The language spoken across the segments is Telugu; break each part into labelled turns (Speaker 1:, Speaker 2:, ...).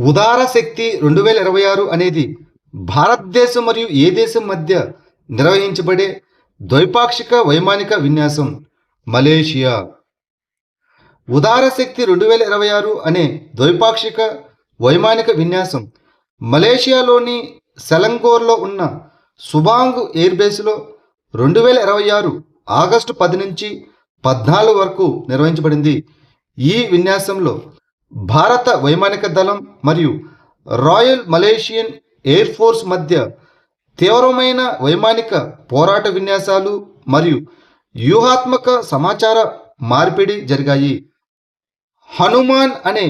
Speaker 1: ఉదార శక్తి 2026 అనేది భారతదేశం మరియు ఏ దేశం మధ్య నిర్వహించబడే ద్వైపాక్షిక వైమానిక విన్యాసం. మలేషియా. ఉదార శక్తి 2026 అనే ద్వైపాక్షిక వైమానిక విన్యాసం మలేషియాలోని సెలంగోర్లో ఉన్న సుబాంగ్ ఎయిర్బేస్లో 2026 ఆగస్టు 10 నుంచి 14 వరకు నిర్వహించబడింది. ఈ విన్యాసంలో భారత వైమానిక దళం మరియు రాయల్ మలేషియన్ ఎయిర్ ఫోర్స్ మధ్య తీవ్రమైన వైమానిక పోరాట విన్యాసాలు మరియు వ్యూహాత్మక సమాచార మార్పిడి జరిగాయి. హనుమాన్ అనే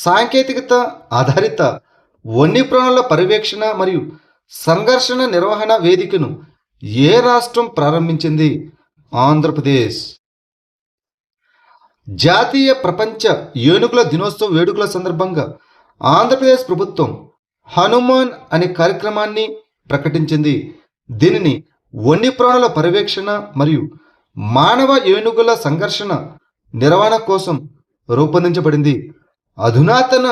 Speaker 1: సాంకేతికత ఆధారిత వన్యప్రాణుల పర్యవేక్షణ మరియు సంఘర్షణ నిర్వహణ వేదికను ఏ రాష్ట్రం ప్రారంభించింది? ఆంధ్రప్రదేశ్. జాతీయ ప్రపంచ ఏనుగుల దినోత్సవ వేడుకల సందర్భంగా ఆంధ్రప్రదేశ్ ప్రభుత్వం హనుమాన్ అనే కార్యక్రమాన్ని ప్రకటించింది. దీనిని వన్యప్రాణుల పర్యవేక్షణ మరియు మానవ ఏనుగుల సంఘర్షణ నిర్వహణ కోసం రూపొందించబడింది. అధునాతన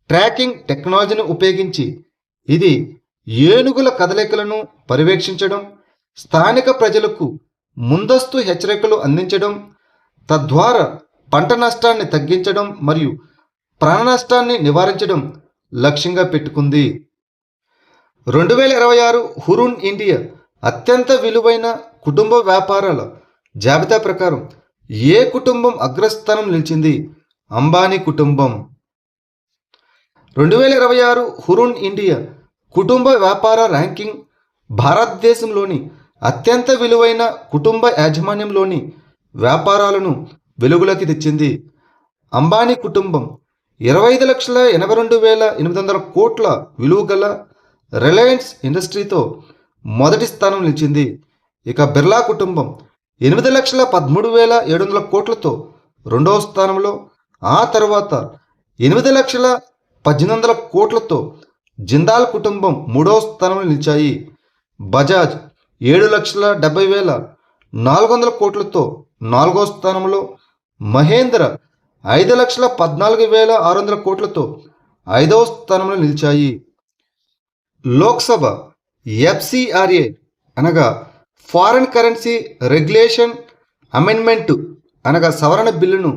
Speaker 1: ట్రాకింగ్ టెక్నాలజీని ఉపయోగించి ఇది ఏనుగుల కదలికలను పర్యవేక్షించడం, స్థానిక ప్రజలకు ముందస్తు హెచ్చరికలు అందించడం, తద్వారా పంట నష్టాన్ని తగ్గించడం మరియు ప్రాణ నష్టాన్ని నివారించడం లక్ష్యంగా పెట్టుకుంది. 2026 హురున్ ఇండియా అత్యంత విలువైన కుటుంబ వ్యాపారాల జాబితా ప్రకారం ఏ కుటుంబం అగ్రస్థానం నిలిచింది? అంబానీ కుటుంబం. 2026 హురున్ ఇండియా కుటుంబ వ్యాపార ర్యాంకింగ్ భారతదేశంలోని అత్యంత విలువైన కుటుంబ యాజమాన్యంలోని వ్యాపారాలను వెలుగులోకి తెచ్చింది. అంబానీ కుటుంబం 25,82,800 కోట్ల విలువ గల రిలయన్స్ ఇండస్ట్రీతో మొదటి స్థానం నిలిచింది. ఇక బిర్లా కుటుంబం 8,13,700 కోట్లతో రెండవ స్థానంలో, ఆ తర్వాత 8,18,00 కోట్లతో జిందాల్ కుటుంబం మూడవ స్థానంలో నిలిచాయి. బజాజ్ 7,70,400 కోట్లతో నాలుగో స్థానంలో, మహేంద్ర 5,14,600 కోట్లతో ఐదవ స్థానంలో నిలిచాయి. లోక్సభ ఎఫ్సిఆర్ఏ అనగా ఫారెన్ కరెన్సీ రెగ్యులేషన్ అమెండ్మెంట్ అనగా సవరణ బిల్లును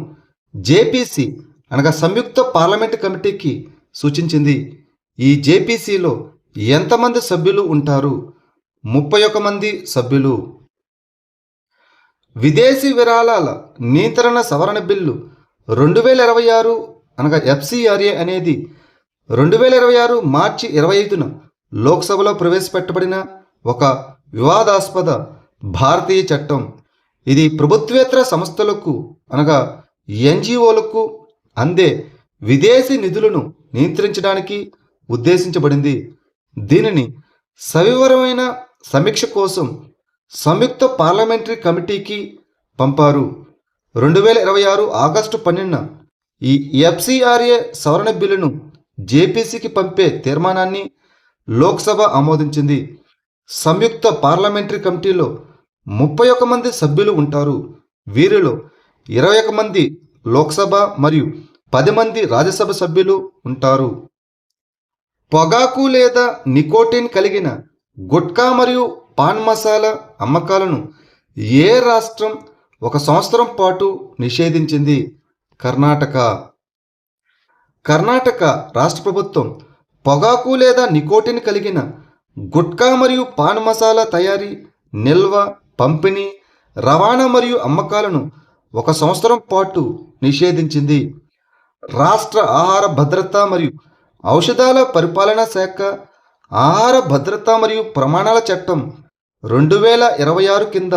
Speaker 1: జేపీసీ అనగా సంయుక్త పార్లమెంటు కమిటీకి సూచించింది. ఈ జేపీసీలో ఎంతమంది సభ్యులు ఉంటారు? 31 మంది సభ్యులు. విదేశీ విరాళాల నియంత్రణ సవరణ బిల్లు 2026 అనగా ఎఫ్సిఆర్ఏ అనేది 2026 మార్చి 25న లోక్సభలో ప్రవేశపెట్టబడిన ఒక వివాదాస్పద భారతీయ చట్టం. ఇది ప్రభుత్వేతర సంస్థలకు అనగా ఎన్జిఓలకు అందే విదేశీ నిధులను నియంత్రించడానికి ఉద్దేశించబడింది. దీనిని సవివరమైన సమీక్ష కోసం సంయుక్త పార్లమెంటరీ కమిటీకి పంపారు. 2026 ఆగస్టు 12న ఈ ఎఫ్సిఆర్ఏ సవరణ బిల్లును జేపీసీకి పంపే తీర్మానాన్ని లోక్సభ ఆమోదించింది. సంయుక్త పార్లమెంటరీ కమిటీలో 31 మంది సభ్యులు ఉంటారు. వీరిలో 21 మంది లోక్సభ మరియు 10 మంది రాజ్యసభ సభ్యులు ఉంటారు. పొగాకు లేదా నికోటిన్ కలిగిన గుట్కా మరియు పాన్ మసాలా అమ్మకాలను ఏ రాష్ట్రం 1 సంవత్సరం పాటు నిషేధించింది? కర్ణాటక. కర్ణాటక రాష్ట్ర ప్రభుత్వం పొగాకు లేదా నికోటిన్ కలిగిన గుట్కా మరియు పాన్ మసాలా తయారీ, నిల్వ, పంపిణీ, రవాణా మరియు అమ్మకాలను 1 సంవత్సరం పాటు నిషేధించింది. రాష్ట్ర ఆహార భద్రత మరియు ఔషధాల పరిపాలనా శాఖ ఆహార భద్రత మరియు ప్రమాణాల చట్టం 2026 కింద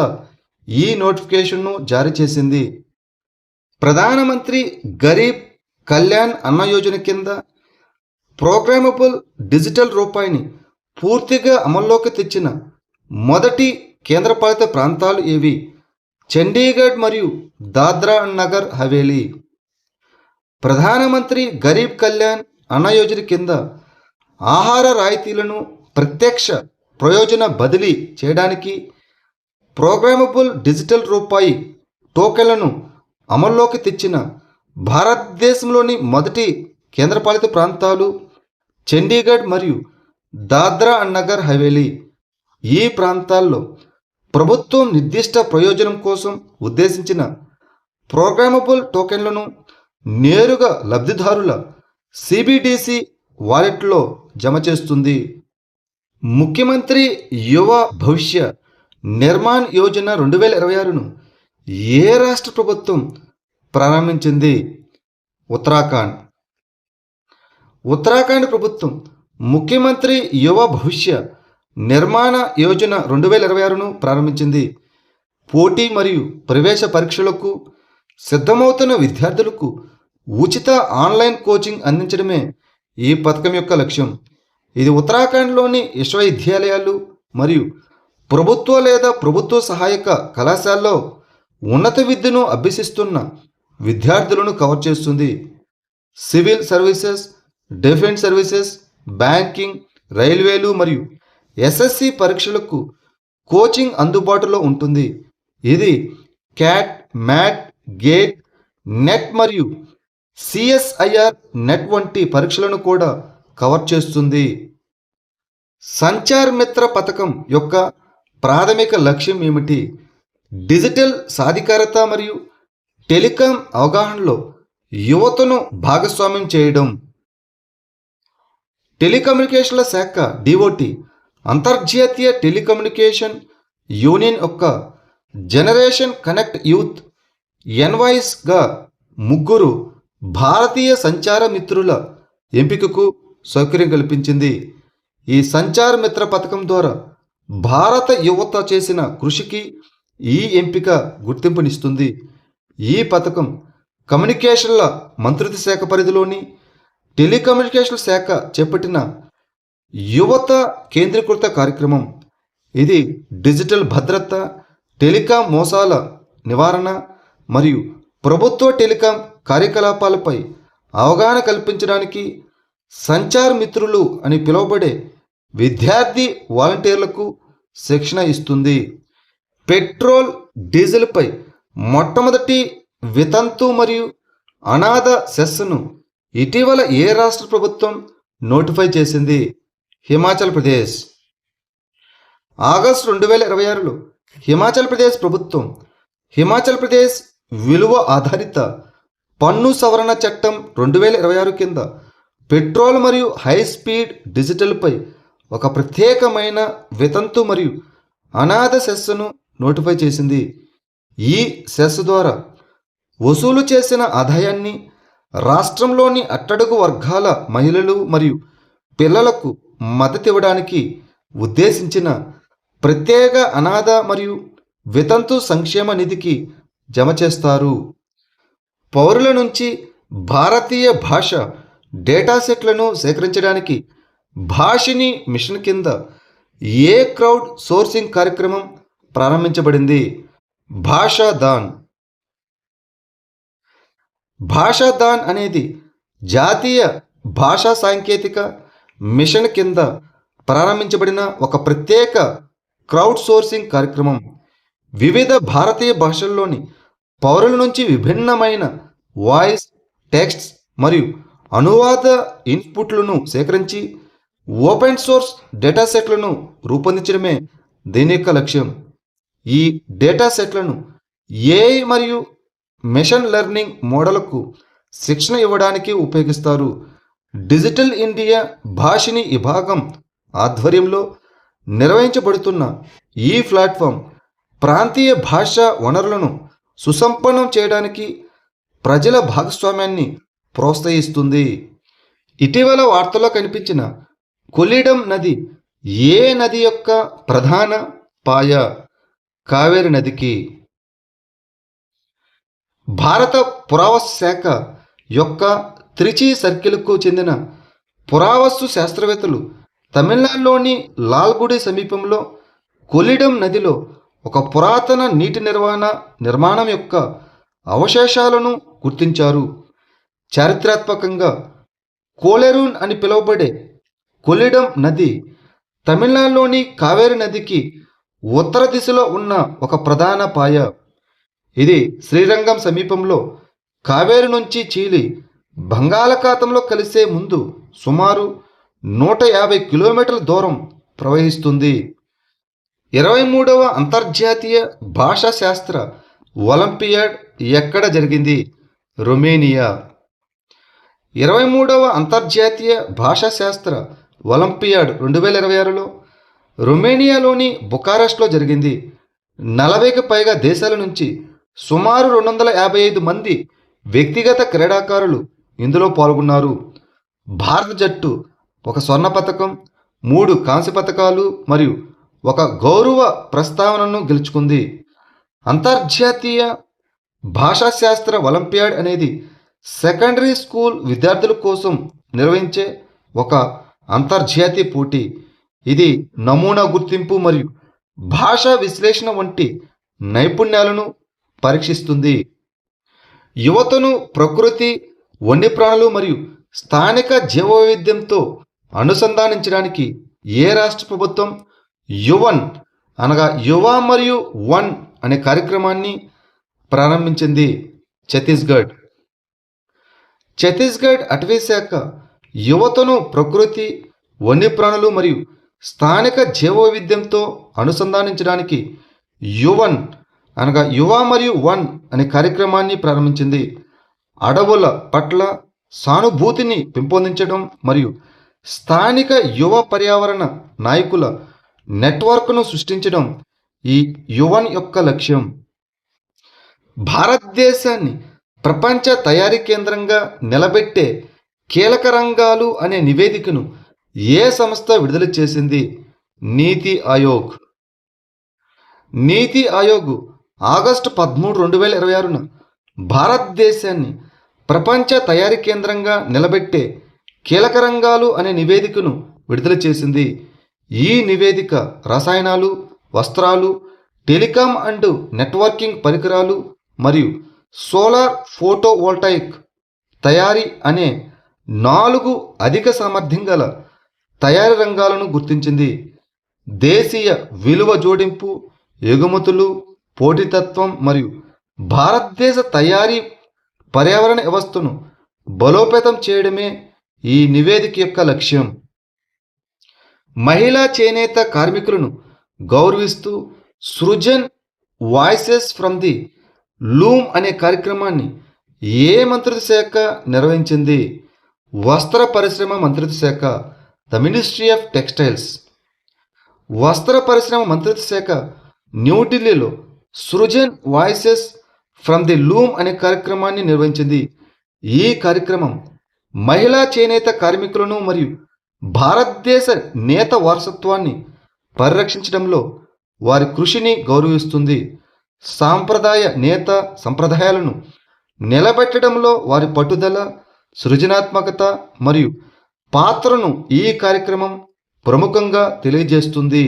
Speaker 1: ఈ నోటిఫికేషన్ను జారీ చేసింది. ప్రధానమంత్రి గరీబ్ కళ్యాణ్ అన్న యోజన కింద ప్రోగ్రామబుల్ డిజిటల్ రూపాయిని పూర్తిగా అమల్లోకి తెచ్చిన మొదటి కేంద్రపాలిత ప్రాంతాలు ఏవి? చండీగఢ్ మరియు దాద్రా అండ్ నగర్ హవేలీ. ప్రధానమంత్రి గరీబ్ కళ్యాణ్ అన్న యోజన కింద ఆహార రాయితీలను ప్రత్యక్ష ప్రయోజన బదిలీ చేయడానికి ప్రోగ్రామబుల్ డిజిటల్ రూపాయి టోకెన్లను అమల్లోకి తెచ్చిన భారతదేశంలోని మొదటి కేంద్రపాలిత ప్రాంతాలు, చండీగఢ్ మరియు దాద్రా అండ్ నగర్ హవేలీ. ఈ ప్రాంతాల్లో ప్రభుత్వం నిర్దిష్ట ప్రయోజనం కోసం ఉద్దేశించిన ప్రోగ్రామబుల్ టోకెన్లను నేరుగా లబ్ధిదారుల సిబిడిసి వాలెట్లో జమ చేస్తుంది. ముఖ్యమంత్రి యువ భవిష్య నిర్మాణ్ యోజన 2026ను ఏ రాష్ట్ర ప్రభుత్వం ప్రారంభించింది? ఉత్తరాఖండ్. ఉత్తరాఖండ్ ప్రభుత్వం ముఖ్యమంత్రి యువ భవిష్య నిర్మాణ యోజన 2026ను ప్రారంభించింది. పోటీ మరియు ప్రవేశ పరీక్షలకు సిద్ధమవుతున్న విద్యార్థులకు ఉచిత ఆన్లైన్ కోచింగ్ అందించడమే ఈ పథకం యొక్క లక్ష్యం. ఇది ఉత్తరాఖండ్లోని విశ్వవిద్యాలయాలు మరియు ప్రభుత్వ లేదా ప్రభుత్వ సహాయక కళాశాలలో ఉన్నత విద్యను అభ్యసిస్తున్న విద్యార్థులను కవర్ చేస్తుంది. Civil services, defence services, banking, రైల్వేలు మరియు ఎస్ఎస్సి పరీక్షలకు కోచింగ్ అందుబాటులో ఉంటుంది. ఇది క్యాట్, మ్యాట్, గేట్, నెట్ మరియు సిఎస్ఐఆర్ నెట్ వంటి పరీక్షలను కూడా కవర్ చేస్తుంది. సంచార్ మిత్ర పథకం యొక్క ప్రాథమిక లక్ష్యం ఏమిటి? డిజిటల్ సాధికారత మరియు టెలికాం అవగాహనలో యువతను భాగస్వామ్యం చేయడం. టెలికమ్యూనికేషన్ల శాఖ డిఓటి అంతర్జాతీయ టెలికమ్యూనికేషన్ యూనియన్ యొక్క జనరేషన్ కనెక్ట్ యూత్ ఎన్వాయిస్గా 3 భారతీయ సంచార మిత్రుల ఎంపికకు సౌకర్యం కల్పించింది. ఈ సంచార మిత్ర పథకం ద్వారా భారత యువత చేసిన కృషికి ఈ ఎంపిక గుర్తింపునిస్తుంది. ఈ పథకం కమ్యూనికేషన్ల మంత్రిత్వ శాఖ పరిధిలోని టెలికమ్యూనికేషన్ శాఖ చేపట్టిన యువత కేంద్రీకృత కార్యక్రమం. ఇది డిజిటల్ భద్రత, టెలికాం మోసాల నివారణ మరియు ప్రభుత్వ టెలికాం కార్యకలాపాలపై అవగాహన కల్పించడానికి సంచార్ మిత్రులు అని పిలువబడే విద్యార్థి వాలంటీర్లకు శిక్షణ ఇస్తుంది. పెట్రోల్, డీజిల్పై మొట్టమొదటి వితంతు మరియు అనాథ సెస్ను ఇటీవల ఏ రాష్ట్ర ప్రభుత్వం నోటిఫై చేసింది? హిమాచల్ ప్రదేశ్. ఆగస్టు 2026లో హిమాచల్ ప్రదేశ్ ప్రభుత్వం హిమాచల్ ప్రదేశ్ విలువ ఆధారిత పన్ను సవరణ చట్టం 2026 కింద పెట్రోల్ మరియు హై స్పీడ్ డిజిటల్పై ఒక ప్రత్యేకమైన వితంతు మరియు అనాథ సెస్ను నోటిఫై చేసింది. ఈ సెస్ ద్వారా వసూలు చేసిన ఆదాయాన్ని రాష్ట్రంలోని అట్టడుగు వర్గాల మహిళలు మరియు పిల్లలకు మద్దతు ఇవ్వడానికి ఉద్దేశించిన ప్రత్యేక అనాథ మరియు వితంతు సంక్షేమ నిధికి జమ చేస్తారు. పౌరుల నుంచి భారతీయ భాష డేటా సెట్లను సేకరించడానికి భాషిని మిషన్ కింద ఏ క్రౌడ్ సోర్సింగ్ కార్యక్రమం ప్రారంభించబడింది? భాషాదాన్. భాషాదాన్ అనేది జాతీయ భాషా సాంకేతిక మిషన్ కింద ప్రారంభించబడిన ఒక ప్రత్యేక క్రౌడ్ సోర్సింగ్ కార్యక్రమం. వివిధ భారతీయ భాషల్లోని పౌరుల నుంచి విభిన్నమైన వాయిస్, టెక్స్ట్ మరియు అనువాద ఇన్పుట్లను సేకరించి ఓపెన్ సోర్స్ డేటా సెట్లను రూపొందించడమే దీని యొక్క లక్ష్యం. ఈ డేటా సెట్లను ఏఐ మరియు మెషిన్ లెర్నింగ్ మోడళ్లకు శిక్షణ ఇవ్వడానికి ఉపయోగిస్తారు. డిజిటల్ ఇండియా భాషిని విభాగం ఆధ్వర్యంలో నిర్వహించబడుతున్న ఈ ప్లాట్ఫామ్ ప్రాంతీయ భాషా వనరులను సుసంపన్నం చేయడానికి ప్రజల భాగస్వామ్యాన్ని ప్రోత్సహిస్తుంది. ఇటీవల వార్తల్లో కనిపించిన కొల్లిడం నది ఏ నది యొక్క ప్రధాన పాయ? కావేరి నదికి. భారత పురావస్తు శాఖ యొక్క త్రిచి సర్కిల్కు చెందిన పురావస్తు శాస్త్రవేత్తలు తమిళనాడులోని లాల్గుడి సమీపంలో కొల్లిడం నదిలో ఒక పురాతన నీటి నిర్మాణం యొక్క అవశేషాలను గుర్తించారు. చారిత్రాత్మకంగా కోలెరూన్ అని పిలువబడే కొల్లిడం నది తమిళనాడులోని కావేరి నదికి ఉత్తర దిశలో ఉన్న ఒక ప్రధాన పాయ. ఇది శ్రీరంగం సమీపంలో కావేరి నుంచి చీలి బంగాళాఖాతంలో కలిసే ముందు సుమారు 150 కిలోమీటర్ల దూరం ప్రవహిస్తుంది. 23వ అంతర్జాతీయ భాషా శాస్త్ర ఒలింపియాడ్ ఎక్కడ జరిగింది? రొమేనియా. 23వ అంతర్జాతీయ భాషా శాస్త్ర ఒలింపియాడ్ 2026లో రొమేనియాలోని బుకారెస్ట్లో జరిగింది. 40కి పైగా దేశాల నుంచి సుమారు 255 మంది వ్యక్తిగత క్రీడాకారులు ఇందులో పాల్గొన్నారు. భారత జట్టు 1 స్వర్ణ పతకం, 3 కాంస్య పతకాలు మరియు 1 గౌరవ ప్రస్తావనను గెలుచుకుంది. అంతర్జాతీయ భాషాశాస్త్ర ఒలింపియాడ్ అనేది సెకండరీ స్కూల్ విద్యార్థుల కోసం నిర్వహించే ఒక అంతర్జాతీయ పోటీ. ఇది నమూనా గుర్తింపు మరియు భాషా విశ్లేషణ వంటి నైపుణ్యాలను పరీక్షిస్తుంది. యువతను ప్రకృతి, వన్యప్రాణులు మరియు స్థానిక జీవవైవిధ్యంతో అనుసంధానించడానికి ఏ రాష్ట్ర ప్రభుత్వం యువన్ అనగా యువ మరియు వన్ అనే కార్యక్రమాన్ని ప్రారంభించింది? ఛత్తీస్గఢ్. ఛత్తీస్గఢ్ అటవీ శాఖ యువతను ప్రకృతి, వన్యప్రాణులు మరియు స్థానిక జీవవైవిధ్యంతో అనుసంధానించడానికి యువన్ అనగా యువ మరియు వన్ అనే కార్యక్రమాన్ని ప్రారంభించింది. అడవుల పట్ల సానుభూతిని పెంపొందించడం మరియు స్థానిక యువ పర్యావరణ నాయకుల నెట్వర్క్ను సృష్టించడం ఈ యువన్ యొక్క లక్ష్యం. భారతదేశాన్ని ప్రపంచ తయారీ కేంద్రంగా నిలబెట్టే కీలక రంగాలు అనే నివేదికను ఏ సంస్థ విడుదల చేసింది? నీతి ఆయోగ్. నీతి ఆయోగ్ ఆగస్టు 13, 2026న భారతదేశాన్ని ప్రపంచ తయారీ కేంద్రంగా నిలబెట్టే కీలక రంగాలు అనే నివేదికను విడుదల చేసింది. ఈ నివేదిక రసాయనాలు, వస్త్రాలు, టెలికాం అండ్ నెట్వర్కింగ్ పరికరాలు మరియు సోలార్ ఫోటోవోల్టాయిక్ తయారీ అనే 4 అధిక సామర్థ్యం గల తయారీ రంగాలను గుర్తించింది. దేశీయ విలువ జోడింపు, ఎగుమతులు, పోటీతత్వం మరియు భారతదేశ తయారీ పర్యావరణ వ్యవస్థను బలోపేతం చేయడమే ఈ నివేదిక యొక్క లక్ష్యం. మహిళా చేనేత కార్మికులను గౌరవిస్తూ Srujan voices from the loom అనే కార్యక్రమాన్ని ఏ మంత్రిత్వ శాఖ నిర్వహించింది? వస్త్ర పరిశ్రమ మంత్రిత్వ శాఖ, ద మినిస్ట్రీ ఆఫ్ టెక్స్టైల్స్. వస్త్ర పరిశ్రమ మంత్రిత్వ శాఖ న్యూఢిల్లీలో Srujan voices from the loom అనే కార్యక్రమాన్ని నిర్వహించింది. ఈ కార్యక్రమం మహిళా చేనేత కార్మికులను మరియు భారతదేశ నేత వారసత్వాన్ని పరిరక్షించడంలో వారి కృషిని గౌరవిస్తుంది. సాంప్రదాయ నేత సంప్రదాయాలను నిలబెట్టడంలో వారి పట్టుదల, సృజనాత్మకత మరియు పాత్రను ఈ కార్యక్రమం ప్రముఖంగా తెలియజేస్తుంది.